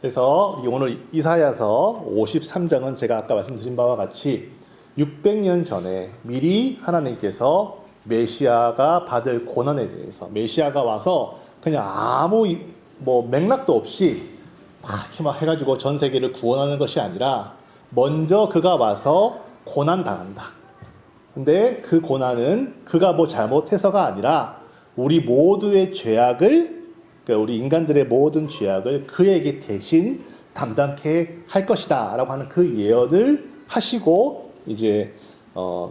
그래서 오늘 이사야서 53장은 제가 아까 말씀드린 바와 같이 600년 전에 미리 하나님께서 메시아가 받을 고난에 대해서 메시아가 와서 그냥 아무 맥락도 없이 막 해가지고 전 세계를 구원하는 것이 아니라 먼저 그가 와서 고난 당한다. 근데 그 고난은 그가 잘못해서가 아니라 우리 모두의 죄악을, 그러니까 우리 인간들의 모든 죄악을 그에게 대신 담당케 할 것이다 라고 하는 그 예언을 하시고 이제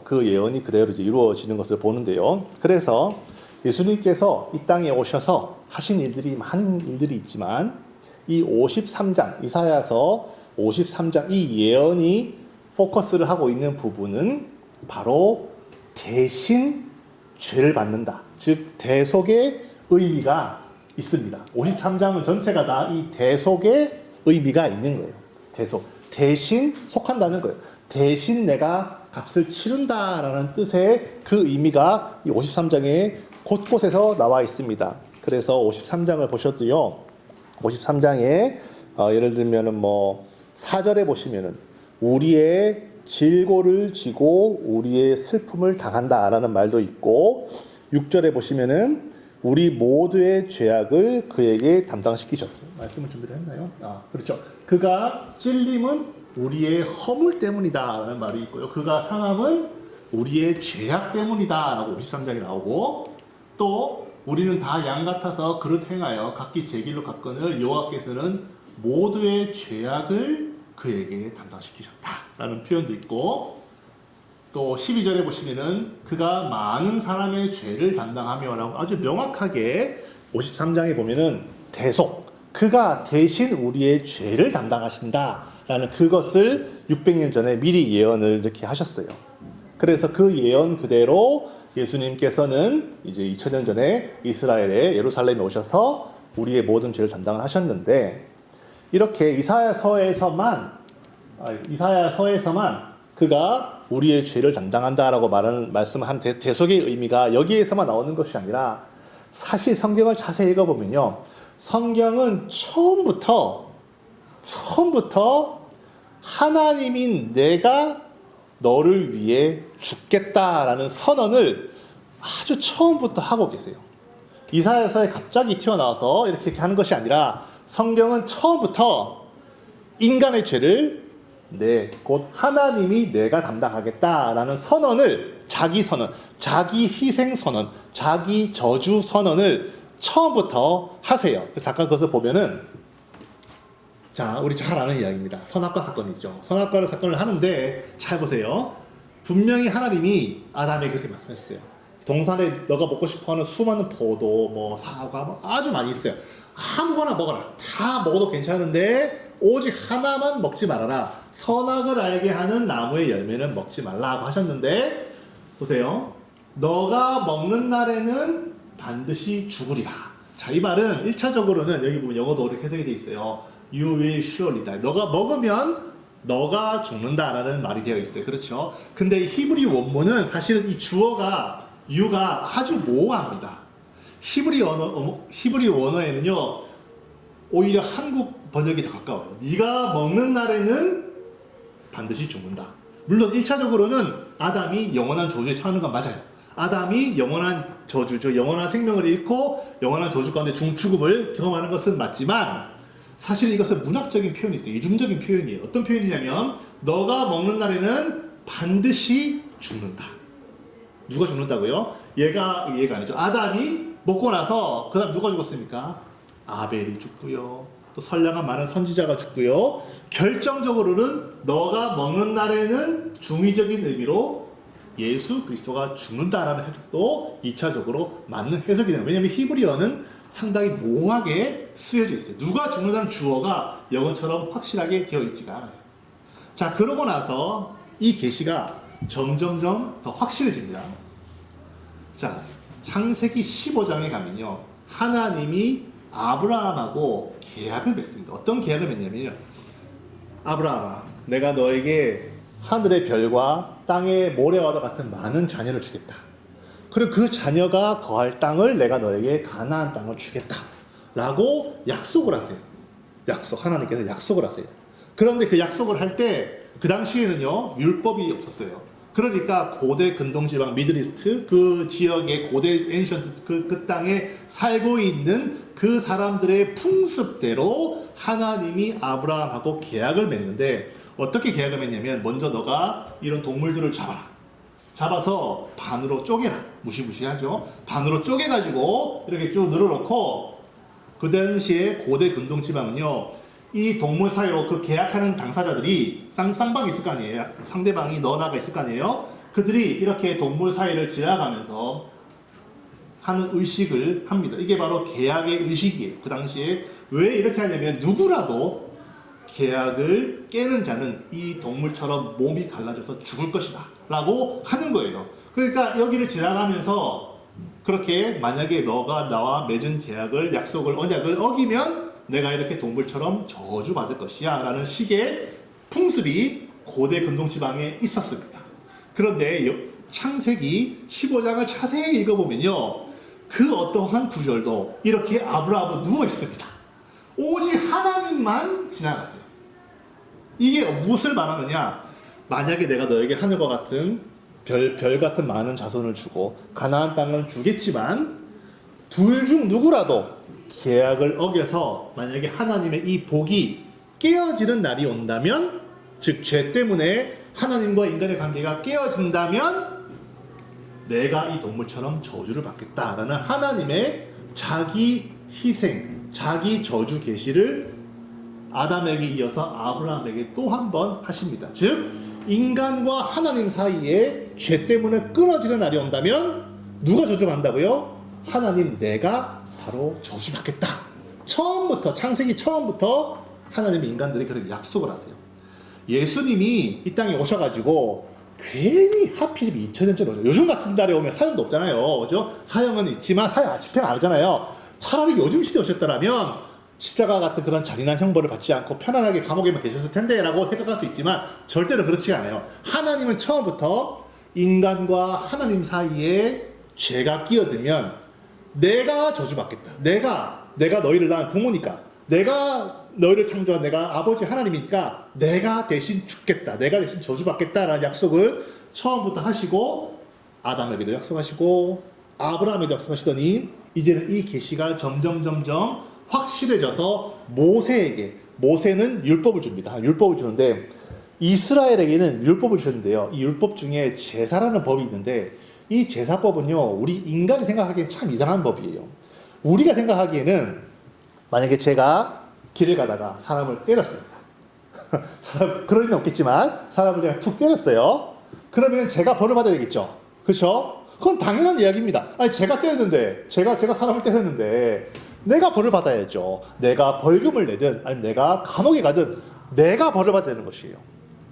그 예언이 그대로 이제 이루어지는 것을 보는데요. 그래서 예수님께서 이 땅에 오셔서 하신 일들이 많은 일들이 있지만 이 53장 이사야서 53장 이 예언이 포커스를 하고 있는 부분은 바로 대신 죄를 받는다. 즉 대속의 의미가 있습니다. 53장은 전체가 다 이 대속의 의미가 있는 거예요. 대속. 대신 속한다는 거예요. 대신 내가 값을 치른다라는 뜻의 그 의미가 이 53장에 곳곳에서 나와 있습니다. 그래서 53장을 보셔도요. 53장에 예를 들면은 4절에 보시면은 우리의 질고를 지고 우리의 슬픔을 당한다라는 말도 있고 6절에 보시면은 우리 모두의 죄악을 그에게 담당시키셨어요. 말씀을 준비를 했나요? 그렇죠. 그가 찔림은 우리의 허물 때문이다라는 말이 있고요. 그가 상함은 우리의 죄악 때문이다라고 53장에 나오고 또 우리는 다 양 같아서 그릇 행하여 각기 제 길로 갔거늘 여호와께서는 모두의 죄악을 그에게 담당시키셨다라는 표현도 있고 또 12절에 보시면은 그가 많은 사람의 죄를 담당하며라고 아주 명확하게 53장에 보면은 대속 그가 대신 우리의 죄를 담당하신다라는 그것을 600년 전에 미리 예언을 이렇게 하셨어요. 그래서 그 예언 그대로 예수님께서는 이제 2000년 전에 이스라엘의 예루살렘에 오셔서 우리의 모든 죄를 담당을 하셨는데 이렇게 이사야서에서만 그가 우리의 죄를 담당한다라고 말씀한 대속의 의미가 여기에서만 나오는 것이 아니라 사실 성경을 자세히 읽어보면요. 성경은 처음부터 하나님인 내가 너를 위해 죽겠다라는 선언을 아주 처음부터 하고 계세요. 이사야서에 갑자기 튀어나와서 이렇게 하는 것이 아니라 성경은 처음부터 인간의 죄를 곧 하나님이 내가 담당하겠다라는 선언을 자기 희생 선언, 자기 저주 선언을 처음부터 하세요. 잠깐 그것을 보면은 자, 우리 잘 아는 이야기입니다. 선악과 사건이죠. 선악과를 사건을 하는데 잘 보세요. 분명히 하나님이 아담에게 그렇게 말씀했어요. 동산에 너가 먹고 싶어하는 수많은 포도, 사과 아주 많이 있어요. 아무거나 먹어라. 다 먹어도 괜찮은데 오직 하나만 먹지 말아라. 선악을 알게 하는 나무의 열매는 먹지 말라고 하셨는데 보세요. 너가 먹는 날에는 반드시 죽으리라. 자, 이 말은 1차적으로는 여기 보면 영어도 이렇게 해석이 되어 있어요. You will surely die. 너가 먹으면 너가 죽는다라는 말이 되어 있어요. 그렇죠? 근데 히브리 원문은 사실은 이 주어가 you가 아주 모호합니다. 히브리 원어에는요. 오히려 한국 번역이 더 가까워요. 네가 먹는 날에는 반드시 죽는다. 물론 1차적으로는 아담이 영원한 저주에 처하는 건 맞아요. 아담이 영원한 저주죠. 영원한 생명을 잃고 영원한 저주 가운데 죽음을 경험하는 것은 맞지만 사실 이것은 문학적인 표현이 있어요. 이중적인 표현이에요. 어떤 표현이냐면 너가 먹는 날에는 반드시 죽는다. 누가 죽는다고요? 얘가 아니죠. 아담이 먹고 나서 그 다음 누가 죽었습니까? 아벨이 죽고요. 또 선량한 많은 선지자가 죽고요. 결정적으로는 너가 먹는 날에는 중의적인 의미로 예수 그리스도가 죽는다라는 해석도 2차적으로 맞는 해석이 돼요. 왜냐하면 히브리어는 상당히 모호하게 쓰여져 있어요. 누가 죽는다는 주어가 영어처럼 확실하게 되어 있지가 않아요. 자, 그러고 나서 이 계시가 점점점 더 확실해집니다. 자, 창세기 15장에 가면요. 하나님이 아브라함하고 계약을 맺습니다. 어떤 계약을 맺냐면요. 아브라함아, 내가 너에게 하늘의 별과 땅의 모래와도 같은 많은 자녀를 주겠다. 그리고 그 자녀가 거할 땅을 내가 너에게 가나안 땅을 주겠다. 라고 약속을 하세요. 하나님께서 약속을 하세요. 그런데 그 약속을 할 때 그 당시에는요 율법이 없었어요. 그러니까 고대 근동지방 미드리스트 그 지역의 고대 엔션트 그 땅에 살고 있는 그 사람들의 풍습대로 하나님이 아브라함하고 계약을 맺는데, 어떻게 계약을 맺냐면 먼저 너가 이런 동물들을 잡아라. 잡아서 반으로 쪼개라. 무시무시하죠. 반으로 쪼개가지고 이렇게 쭉 늘어놓고, 그 당시에 고대 근동지방은요 이 동물 사이로 그 계약하는 당사자들이 쌍방이 있을 거 아니에요. 상대방이 너나가 있을 거 아니에요. 그들이 이렇게 동물 사이를 지나가면서 하는 의식을 합니다. 이게 바로 계약의 의식이에요. 그 당시에 왜 이렇게 하냐면 누구라도 계약을 깨는 자는 이 동물처럼 몸이 갈라져서 죽을 것이다 라고 하는 거예요. 그러니까 여기를 지나가면서 그렇게 만약에 너가 나와 맺은 계약을, 약속을, 언약을 어기면 내가 이렇게 동물처럼 저주받을 것이야 라는 식의 풍습이 고대 근동지방에 있었습니다. 그런데 창세기 15장을 자세히 읽어보면요 그 어떠한 구절도 이렇게 아브라함은 누워 있습니다. 오직 하나님만 지나가세요. 이게 무엇을 말하느냐? 만약에 내가 너에게 하늘과 같은 별 같은 많은 자손을 주고 가나안 땅을 주겠지만 둘 중 누구라도 계약을 어겨서 만약에 하나님의 이 복이 깨어지는 날이 온다면, 즉 죄 때문에 하나님과 인간의 관계가 깨어진다면 내가 이 동물처럼 저주를 받겠다라는 하나님의 자기 희생, 자기 저주 계시를 아담에게 이어서 아브라함에게 또 한 번 하십니다. 즉 인간과 하나님 사이에 죄 때문에 끊어지는 날이 온다면 누가 저주받는다고요? 하나님, 내가 바로 저주받겠다. 처음부터, 창세기 처음부터 하나님이 인간들이 그렇게 약속을 하세요. 예수님이 이 땅에 오셔가지고 괜히 하필이면 2000년 전에 오죠. 요즘 같은 달에 오면 사형도 없잖아요. 그죠? 사형은 있지만 사형 집행 안 하잖아요. 차라리 요즘 시대에 오셨더라면 십자가 같은 그런 잔인한 형벌을 받지 않고 편안하게 감옥에만 계셨을 텐데 라고 생각할 수 있지만 절대로 그렇지 않아요. 하나님은 처음부터 인간과 하나님 사이에 죄가 끼어들면 내가 저주받겠다. 내가 너희를 낳은 부모니까, 내가 너희를 창조한 내가 아버지 하나님이니까 내가 대신 죽겠다. 내가 대신 저주받겠다라는 약속을 처음부터 하시고 아담에게도 약속하시고 아브라함에게도 약속하시더니 이제는 이 계시가 점점 확실해져서 모세는 율법을 줍니다. 율법을 주는데 이스라엘에게는 율법을 주는데요. 이 율법 중에 제사라는 법이 있는데 이 제사법은요 우리 인간이 생각하기엔 참 이상한 법이에요. 우리가 생각하기에는 만약에 제가 길을 가다가 사람을 때렸습니다. 그럴 리는 없겠지만 사람을 제가 툭 때렸어요. 그러면 제가 벌을 받아야 되겠죠. 그렇죠? 그건 당연한 이야기입니다. 아니 제가 때렸는데 제가 사람을 때렸는데 내가 벌을 받아야죠. 내가 벌금을 내든 아니면 내가 감옥에 가든 내가 벌을 받아야 되는 것이에요.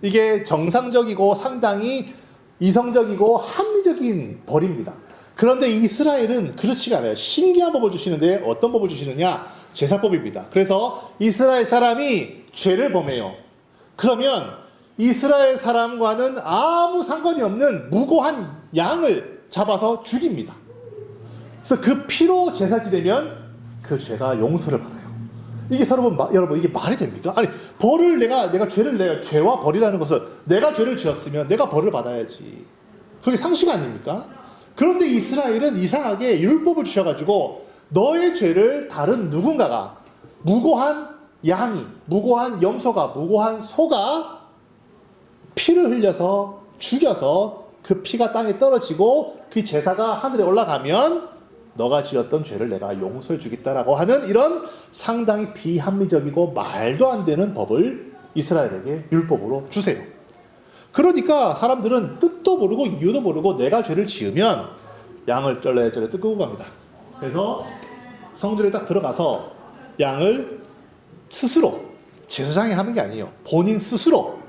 이게 정상적이고 상당히 이성적이고 합리적인 벌입니다. 그런데 이스라엘은 그렇지가 않아요. 신기한 법을 주시는데 어떤 법을 주시느냐? 제사법입니다. 그래서 이스라엘 사람이 죄를 범해요. 그러면 이스라엘 사람과는 아무 상관이 없는 무고한 양을 잡아서 죽입니다. 그래서 그 피로 제사 지내면 그 죄가 용서를 받아요. 이게 여러분 이게 말이 됩니까? 아니 벌을 내가 죄와 벌이라는 것은 내가 죄를 지었으면 내가 벌을 받아야지. 그게 상식 아닙니까? 그런데 이스라엘은 이상하게 율법을 주셔가지고 너의 죄를 다른 누군가가 무고한 양이, 무고한 염소가, 무고한 소가 피를 흘려서 죽여서 그 피가 땅에 떨어지고 그 제사가 하늘에 올라가면 너가 지었던 죄를 내가 용서해 주겠다라고 하는 이런 상당히 비합리적이고 말도 안 되는 법을 이스라엘에게 율법으로 주세요. 그러니까 사람들은 뜻도 모르고 이유도 모르고 내가 죄를 지으면 양을 쩔레쩔레 뜯고 갑니다. 그래서 성전에 딱 들어가서 양을 스스로, 제사장이 하는 게 아니에요. 본인 스스로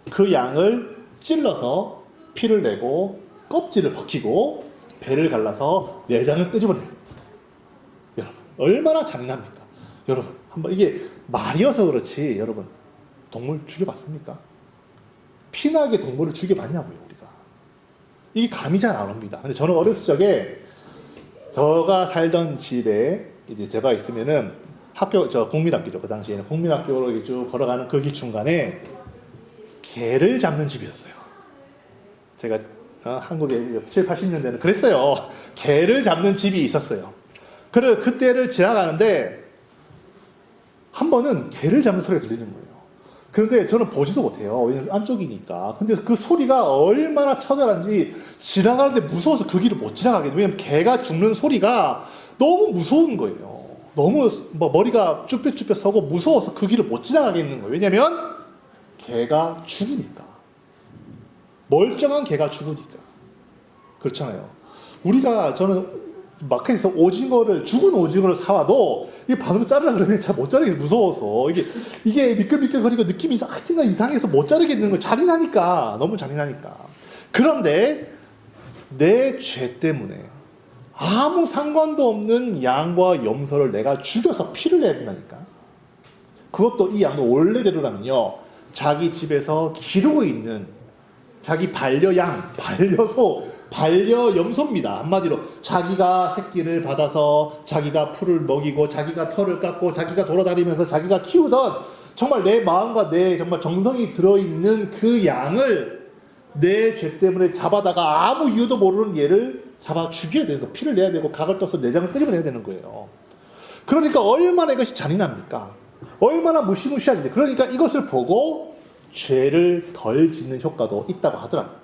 그 양을 찔러서 피를 내고 껍질을 벗기고 배를 갈라서 내장을 끄집어내요. 여러분 얼마나 잔인합니까? 여러분 한번 이게 말이어서 그렇지 여러분 동물 죽여봤습니까? 피나게 동물을 죽여봤냐고요 우리가. 이게 감이 잘 안 옵니다. 근데 저는 어렸을 적에 제가 살던 집에 이제 제가 있으면은 학교, 저 국민학교죠. 그 당시에는 국민학교로 이렇게 쭉 걸어가는 그 길 중간에 개를 잡는 집이 있었어요. 제가 한국에 7, 80년대는 그랬어요. 개를 잡는 집이 있었어요. 그래 그때를 지나가는데 한 번은 개를 잡는 소리가 들리는 거예요. 그런데 저는 보지도 못해요. 왜냐면 안쪽이니까. 근데 그 소리가 얼마나 처절한지 지나가는데 무서워서 그 길을 못 지나가겠어요. 왜냐면 개가 죽는 소리가 너무 무서운 거예요. 너무 뭐 머리가 쭈뼛쭈뼛 서고 무서워서 그 길을 못 지나가겠는 거예요. 왜냐면 개가 죽으니까. 멀쩡한 개가 죽으니까. 그렇잖아요. 우리가 저는 마켓에서 오징어를 죽은 오징어를 사와도 이 반으로 자르라 그러면 잘 못 자르게 무서워서 이게 미끌미끌거리고 느낌이 하여튼간 이상해서 못 자르겠는 걸 잔인하니까 너무 잔인하니까. 그런데 내 죄 때문에 아무 상관도 없는 양과 염소를 내가 죽여서 피를 내야 된다니까. 그것도 이 양도 원래대로라면요 자기 집에서 기르고 있는 자기 반려양, 반려소, 반려염소입니다. 한마디로 자기가 새끼를 받아서 자기가 풀을 먹이고 자기가 털을 깎고 자기가 돌아다니면서 자기가 키우던 정말 내 마음과 내 정말 정성이 들어있는 그 양을 내 죄 때문에 잡아다가 아무 이유도 모르는 얘를 잡아 죽여야 되는 거, 피를 내야 되고 각을 떠서 내장을 끄집어내야 되는 거예요. 그러니까 얼마나 이것이 잔인합니까? 얼마나 무시무시한데. 그러니까 이것을 보고 죄를 덜 짓는 효과도 있다고 하더라고요.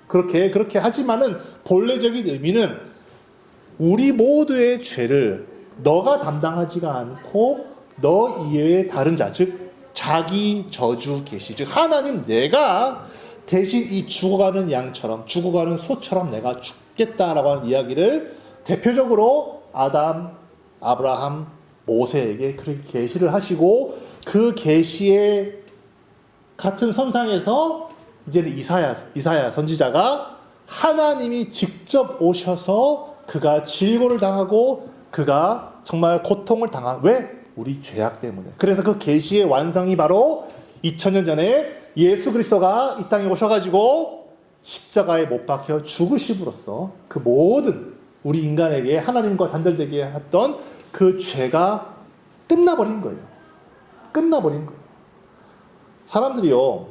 그렇게 하지만은 본래적인 의미는 우리 모두의 죄를 너가 담당하지가 않고 너 이외의 다른 자, 즉 자기 저주 계시, 즉 하나님 내가 대신 이 죽어가는 양처럼 죽어가는 소처럼 내가 죽겠다라고 하는 이야기를 대표적으로 아담, 아브라함, 모세에게 그렇게 계시를 하시고 그 계시의 같은 선상에서 이제는 이사야 선지자가 하나님이 직접 오셔서 그가 질고를 당하고 그가 정말 고통을 당한 왜? 우리 죄악 때문에. 그래서 그 계시의 완성이 바로 2000년 전에 예수 그리스도가 이 땅에 오셔가지고 십자가에 못 박혀 죽으심으로써 그 모든 우리 인간에게 하나님과 단절되게 했던 그 죄가 끝나버린 거예요. 끝나버린 거예요. 사람들이요,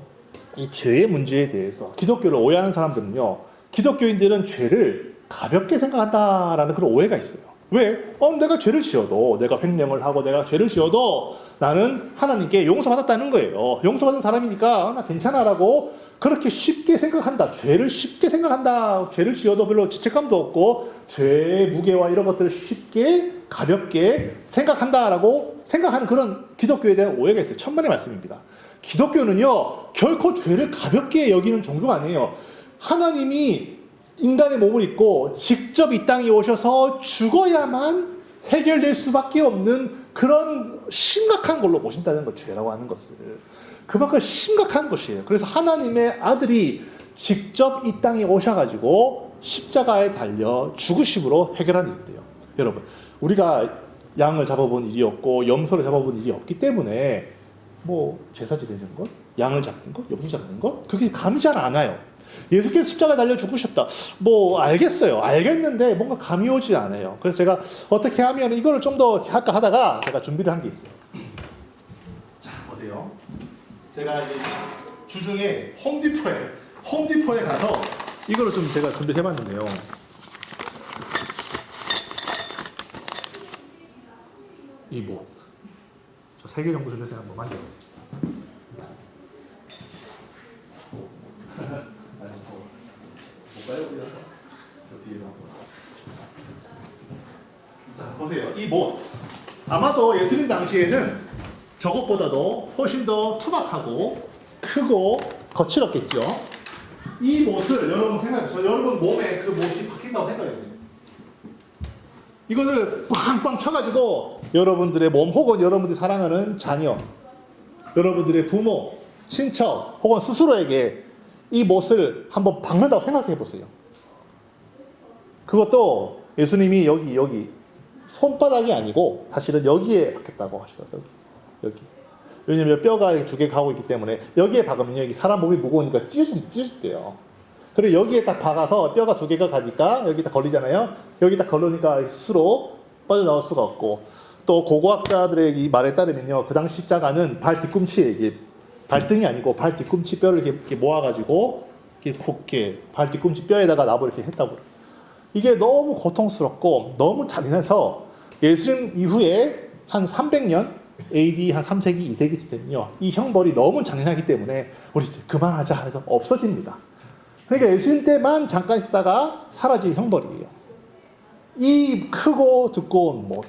이 죄의 문제에 대해서 기독교를 오해하는 사람들은요, 기독교인들은 죄를 가볍게 생각한다라는 그런 오해가 있어요. 왜? 내가 죄를 지어도, 내가 횡령을 하고 내가 죄를 지어도 나는 하나님께 용서받았다는 거예요. 용서받은 사람이니까 나 괜찮아라고 그렇게 쉽게 생각한다. 죄를 쉽게 생각한다. 죄를 지어도 별로 죄책감도 없고 죄의 무게와 이런 것들을 쉽게 가볍게 생각한다라고 생각하는 그런 기독교에 대한 오해가 있어요. 천만의 말씀입니다. 기독교는요 결코 죄를 가볍게 여기는 종교가 아니에요. 하나님이 인간의 몸을 입고 직접 이 땅에 오셔서 죽어야만 해결될 수밖에 없는 그런 심각한 걸로 보신다는 것, 죄라고 하는 것을. 그만큼 심각한 것이에요. 그래서 하나님의 아들이 직접 이 땅에 오셔가지고 십자가에 달려 죽으심으로 해결한 일이에요. 여러분, 우리가 양을 잡아본 일이 없고 염소를 잡아본 일이 없기 때문에 뭐 제사 지내는 것, 양을 잡는 것, 염소 잡는 것, 그게 감이 잘 안 와요. 예수께서 십자가에 달려 죽으셨다. 뭐 알겠어요. 알겠는데 뭔가 감이 오지 않아요. 그래서 제가 어떻게 하면 이거를 좀 더 할까 하다가 제가 준비를 한 게 있어요. 자, 보세요. 제가 이제 주중에 홈디포에 가서 이거를 좀 제가 준비해 봤는데요. 이 뭐, 저 3개 정도 준비해서 한번 만져보세요. 자, 보세요. 이 못. 아마도 예수님 당시에는 저것보다도 훨씬 더 투박하고 크고 거칠었겠죠. 이 못을 여러분 생각해보세요. 여러분 몸에 그 못이 박힌다고 생각해보세요. 이것을 꽝꽝 쳐가지고 여러분들의 몸 혹은 여러분들이 사랑하는 자녀, 여러분들의 부모, 친척 혹은 스스로에게 이 못을 한번 박는다고 생각해 보세요. 그것도 예수님이 여기 손바닥이 아니고 사실은 여기에 박혔다고 하시더라고요. 여기. 왜냐면 뼈가 2개 가고 있기 때문에 여기에 박으면 여기 사람 몸이 무거우니까 찢어진대요. 그리고 여기에 딱 박아서 뼈가 2개가 가니까 여기 딱 걸리잖아요. 여기 딱 걸리니까 스스로 빠져나올 수가 없고 또 고고학자들의 이 말에 따르면요, 그 당시 십자가는 발 뒤꿈치에 이게 발등이 아니고 발 뒤꿈치 뼈를 이렇게 모아가지고 이렇게 굵게 발 뒤꿈치 뼈에다가 납을 이렇게 했다고. 이게 너무 고통스럽고 너무 잔인해서 예수님 이후에 한 300년 AD 한 3세기, 2세기쯤 되면요, 이 형벌이 너무 잔인하기 때문에 우리 이제 그만하자 해서 없어집니다. 그러니까 예수님 때만 잠깐 있다가 사라진 형벌이에요. 이 크고 두꺼운 못.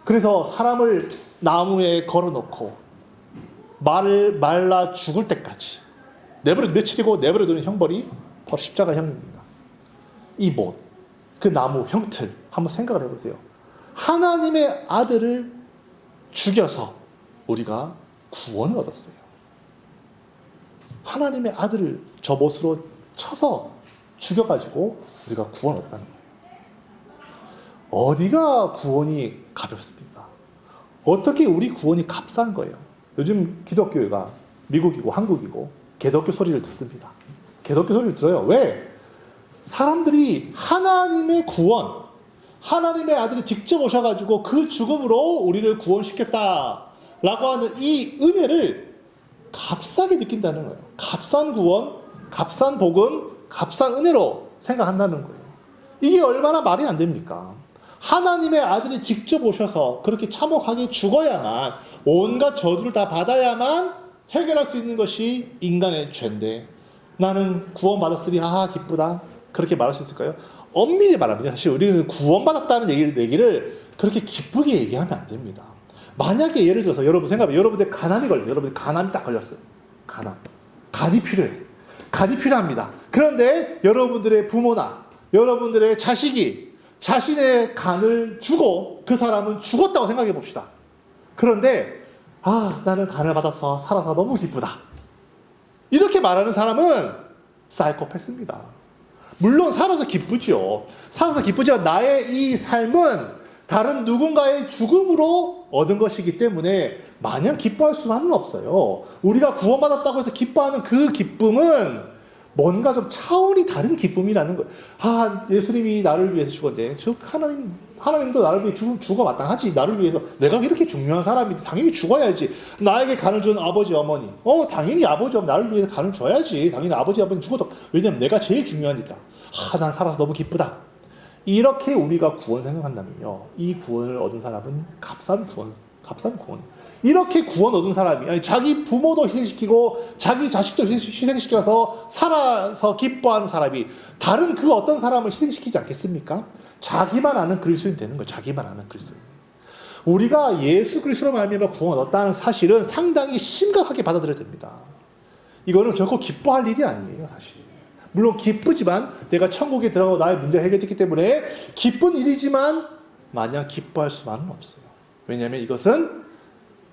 그래서 사람을 나무에 걸어놓고 말라 죽을 때까지 내버려 며칠이고 내버려두는 형벌이 바로 십자가형입니다. 이 못, 그 나무 형틀 한번 생각을 해보세요. 하나님의 아들을 죽여서 우리가 구원을 얻었어요. 하나님의 아들을 저 못으로 쳐서 죽여가지고 우리가 구원을 얻었다는 거예요. 어디가 구원이 가볍습니까? 어떻게 우리 구원이 값싼 거예요? 요즘 기독교가 미국이고 한국이고 개독교 소리를 듣습니다. 개독교 소리를 들어요. 왜? 사람들이 하나님의 구원, 하나님의 아들이 직접 오셔가지고 그 죽음으로 우리를 구원시켰다라고 하는 이 은혜를 값싸게 느낀다는 거예요. 값싼 구원, 값싼 복음, 값싼 은혜로 생각한다는 거예요. 이게 얼마나 말이 안 됩니까? 하나님의 아들이 직접 오셔서 그렇게 참혹하게 죽어야만, 온갖 저주를 다 받아야만 해결할 수 있는 것이 인간의 죄인데, 나는 구원받았으니 기쁘다, 그렇게 말할 수 있을까요? 엄밀히 말하면 사실 우리는 구원받았다는 얘기를 그렇게 기쁘게 얘기하면 안 됩니다. 만약에 예를 들어서 여러분 생각해요. 여러분들 간암이 걸려요. 여러분들 간암이 딱 걸렸어요. 간이 필요해. 간이 필요합니다. 그런데 여러분들의 부모나 여러분들의 자식이 자신의 간을 주고 그 사람은 죽었다고 생각해 봅시다. 그런데 나는 간을 받아서 살아서 너무 기쁘다, 이렇게 말하는 사람은 사이코패스입니다. 물론 살아서 기쁘죠. 살아서 기쁘지만 나의 이 삶은 다른 누군가의 죽음으로 얻은 것이기 때문에 마냥 기뻐할 수만은 없어요. 우리가 구원받았다고 해서 기뻐하는 그 기쁨은 뭔가 좀 차원이 다른 기쁨이라는 거예요. 예수님이 나를 위해서 죽었네. 하나님도 나를 위해 죽어 마땅하지. 나를 위해서. 내가 이렇게 중요한 사람인데 당연히 죽어야지. 나에게 간을 준 아버지, 어머니. 당연히 아버지, 어머니 나를 위해서 간을 줘야지. 당연히 아버지, 어머니 죽어도. 왜냐면 내가 제일 중요하니까. 난 살아서 너무 기쁘다. 이렇게 우리가 구원 생각한다면요, 이 구원을 얻은 사람은 값싼 구원이에요. 이렇게 구원 얻은 사람이, 자기 부모도 희생시키고 자기 자식도 희생시켜서 살아서 기뻐하는 사람이 다른 그 어떤 사람을 희생시키지 않겠습니까? 자기만 아는 그리스도인 되는 거예요. 자기만 아는 그리스도인. 우리가 예수 그리스도로 말미암아 구원 얻었다는 사실은 상당히 심각하게 받아들여야 됩니다. 이거는 결코 기뻐할 일이 아니에요, 사실. 물론 기쁘지만, 내가 천국에 들어가고 나의 문제가 해결됐기 때문에 기쁜 일이지만 마냥 기뻐할 수만은 없어요. 왜냐하면 이것은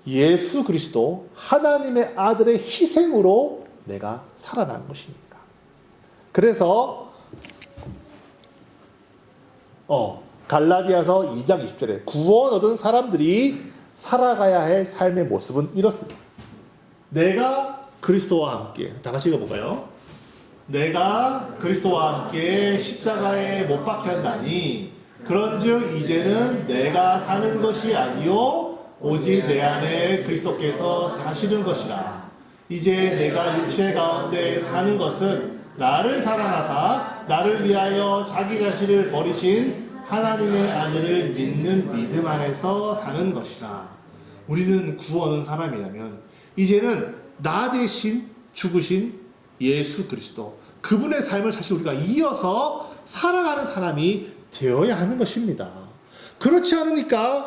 예수 그리스도 하나님의 아들의 희생으로 내가 살아난 것이니까. 그래서 갈라디아서 2장 20절에 구원 얻은 사람들이 살아가야 할 삶의 모습은 이렇습니다. 내가 그리스도와 함께, 다 같이 읽어볼까요? 내가 그리스도와 함께 십자가에 못 박혔나니 그런즉 이제는 내가 사는 것이 아니요 오직 내 안에 그리스도께서 사시는 것이라. 이제 내가 육체 가운데 사는 것은 나를 사랑하사 나를 위하여 자기 자신을 버리신 하나님의 아들을 믿는 믿음 안에서 사는 것이라. 우리는 구원 얻은 사람이라면 이제는 나 대신 죽으신 예수 그리스도, 그분의 삶을 사실 우리가 이어서 살아가는 사람이 되어야 하는 것입니다. 그렇지 않으니까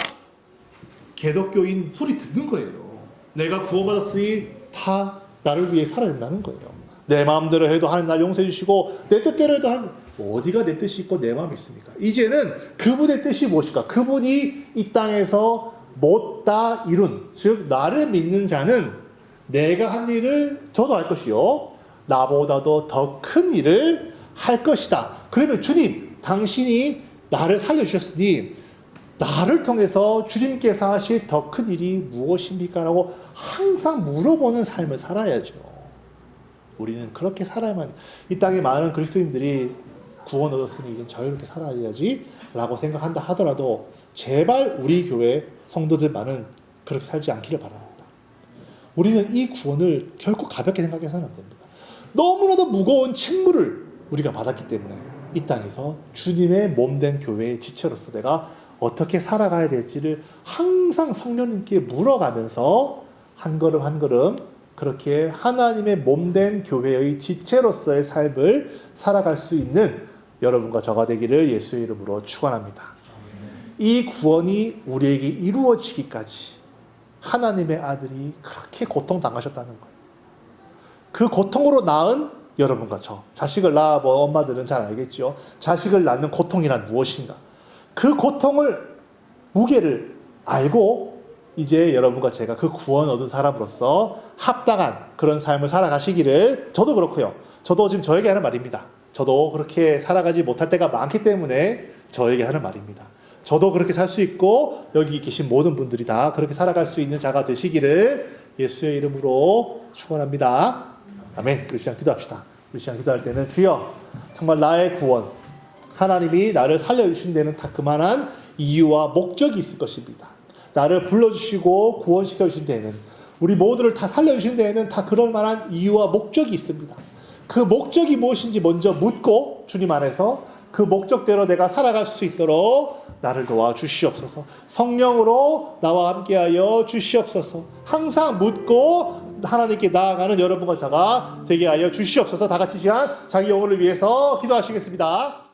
개독교인 소리 듣는 거예요. 내가 구원받았으니 다 나를 위해 살아야 된다는 거예요. 내 마음대로 해도 하나님 날 용서해 주시고 내 뜻대로 해도 하나님, 어디가 내 뜻이 있고 내 마음이 있습니까? 이제는 그분의 뜻이 무엇일까? 그분이 이 땅에서 못다 이룬, 즉 나를 믿는 자는 내가 한 일을 저도 할 것이요 나보다도 더 큰 일을 할 것이다. 그러면 주님, 당신이 나를 살려주셨으니 나를 통해서 주님께서 하실 더 큰 일이 무엇입니까? 라고 항상 물어보는 삶을 살아야죠. 우리는 그렇게 살아야만, 이 땅에 많은 그리스도인들이 구원 얻었으니 이제 자유롭게 살아야지 라고 생각한다 하더라도 제발 우리 교회 성도들만은 그렇게 살지 않기를 바랍니다. 우리는 이 구원을 결코 가볍게 생각해서는 안 됩니다. 너무나도 무거운 책무를 우리가 받았기 때문에 이 땅에서 주님의 몸된 교회의 지체로서 내가 어떻게 살아가야 될지를 항상 성령님께 물어가면서 한 걸음 한 걸음 그렇게 하나님의 몸된 교회의 지체로서의 삶을 살아갈 수 있는 여러분과 저가 되기를 예수의 이름으로 축원합니다. 이 구원이 우리에게 이루어지기까지 하나님의 아들이 그렇게 고통당하셨다는 거예요. 그 고통으로 낳은 여러분과 저, 자식을 낳아본 엄마들은 잘 알겠죠. 자식을 낳는 고통이란 무엇인가. 그 고통을, 무게를 알고 이제 여러분과 제가 그 구원 얻은 사람으로서 합당한 그런 삶을 살아가시기를, 저도 그렇고요. 저도 지금 저에게 하는 말입니다. 저도 그렇게 살아가지 못할 때가 많기 때문에 저에게 하는 말입니다. 저도 그렇게 살 수 있고 여기 계신 모든 분들이 다 그렇게 살아갈 수 있는 자가 되시기를 예수의 이름으로 축원합니다. 아멘. 우리 시간 기도합시다. 우리 시간 기도할 때는 주여 정말 나의 구원, 하나님이 나를 살려주신 데는 다 그만한 이유와 목적이 있을 것입니다. 나를 불러주시고 구원시켜주신 데에는, 우리 모두를 다 살려주신 데에는 다 그럴 만한 이유와 목적이 있습니다. 그 목적이 무엇인지 먼저 묻고 주님 안에서 그 목적대로 내가 살아갈 수 있도록 나를 도와주시옵소서. 성령으로 나와 함께하여 주시옵소서. 항상 묻고 하나님께 나아가는 여러분과 저가 되게 하여 주시옵소서. 다 같이 시간 자기 영혼을 위해서 기도하시겠습니다.